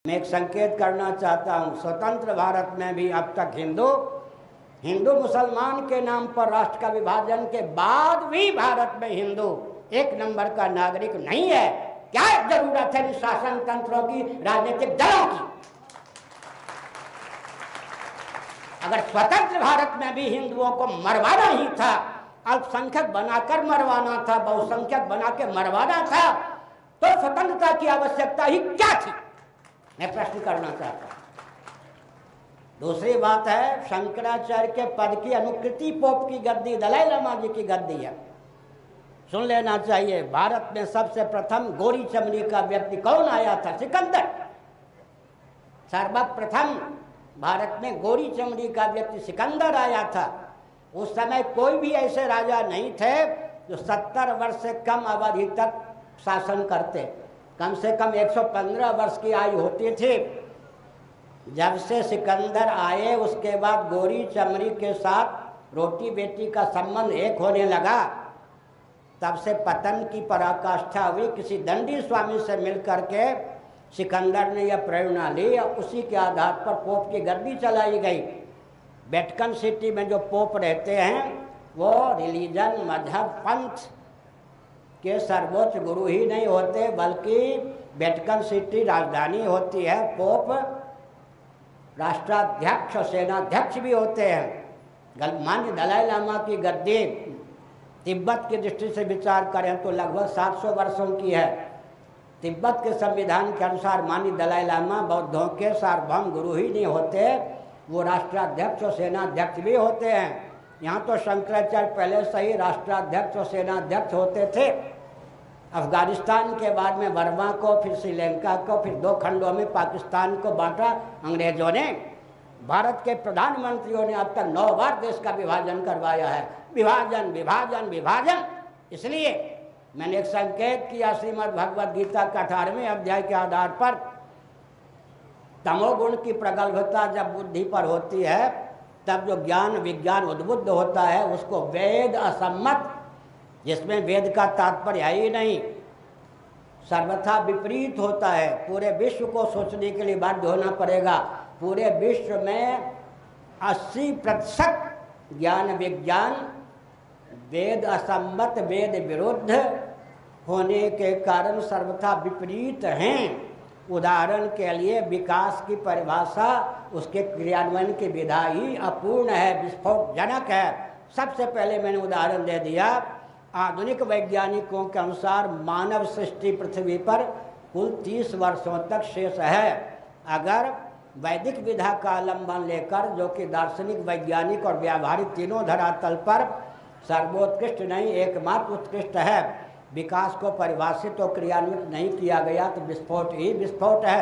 मैं एक संकेत करना चाहता हूँ, स्वतंत्र भारत में भी अब तक हिंदू मुसलमान के नाम पर राष्ट्र का विभाजन के बाद भी भारत में हिंदू एक नंबर का नागरिक नहीं है। क्या जरूरत है शासन तंत्रों की, राजनीतिक दलों की? अगर स्वतंत्र भारत में भी हिंदुओं को मरवाना ही था, अल्पसंख्यक बनाकर मरवाना था, बहुसंख्यक बना के मरवाना था, तो स्वतंत्रता की आवश्यकता ही क्या थी? मैं प्रश्न करना चाहता हूं। दूसरी बात है, शंकराचार्य के पद की अनुकृति पोप की गद्दी, दलाई लामा जी की गद्दी है। सुन लेना चाहिए, भारत में सबसे प्रथम गोरी चमड़ी का व्यक्ति कौन आया था? सिकंदर। सर्वप्रथम भारत में गोरी चमड़ी का व्यक्ति सिकंदर आया था। उस समय कोई भी ऐसे राजा नहीं थे जो 70 वर्ष से कम अवधि तक शासन करते। कम से कम 115 वर्ष की आयु होती थी। जब से सिकंदर आए उसके बाद गोरी चमड़ी के साथ रोटी बेटी का संबंध एक होने लगा। तब से पतन की पराकाष्ठा हुई। किसी दंडी स्वामी से मिलकर के सिकंदर ने यह प्रेरणा ली और उसी के आधार पर पोप की गद्दी चलाई गई। वेटिकन सिटी में जो पोप रहते हैं वो रिलीजन, मजहब, पंथ के सर्वोच्च गुरु ही नहीं होते, बल्कि वेटिकन सिटी राजधानी होती है। पोप राष्ट्राध्यक्ष और सेनाध्यक्ष भी होते हैं। मान्य दलाई लामा की गद्दी तिब्बत की दृष्टि से विचार करें तो लगभग 700 वर्षों की है। तिब्बत के संविधान के अनुसार मान्य दलाई लामा बौद्धों के सार्वभौम गुरु ही नहीं होते, वो राष्ट्राध्यक्ष और सेनाध्यक्ष भी होते हैं। यहाँ तो शंकराचार्य पहले से ही राष्ट्राध्यक्ष और सेनाध्यक्ष होते थे। अफगानिस्तान के बाद में बर्मा को, फिर श्रीलंका को, फिर 2 खंडों में पाकिस्तान को बांटा अंग्रेजों ने। भारत के प्रधानमंत्रियों ने अब तक 9 बार देश का विभाजन करवाया है। विभाजन विभाजन विभाजन। इसलिए मैंने एक संकेत किया, श्रीमद् भगवद गीता का 18वें अध्याय के आधार पर तमोगुण की प्रगल्भता जब बुद्धि पर होती है, तब जो ज्ञान विज्ञान उद्बुद्ध होता है उसको वेद असम्मत, जिसमें वेद का तात्पर्य है ही नहीं, सर्वथा विपरीत होता है। पूरे विश्व को सोचने के लिए बाध्य होना पड़ेगा। पूरे विश्व में 80% ज्ञान विज्ञान वेद असम्मत, वेद विरुद्ध होने के कारण सर्वथा विपरीत हैं। उदाहरण के लिए विकास की परिभाषा, उसके क्रियान्वयन की विधा ही अपूर्ण है, विस्फोटजनक है। सबसे पहले मैंने उदाहरण दे दिया, आधुनिक वैज्ञानिकों के अनुसार मानव सृष्टि पृथ्वी पर कुल 30 वर्षों तक शेष है। अगर वैदिक विधा का अवलंबन लेकर, जो कि दार्शनिक, वैज्ञानिक और व्यावहारिक तीनों धरातल पर सर्वोत्कृष्ट नहीं एकमात्र उत्कृष्ट है, विकास को परिभाषित और क्रियान्वित नहीं किया गया तो विस्फोट ही विस्फोट है।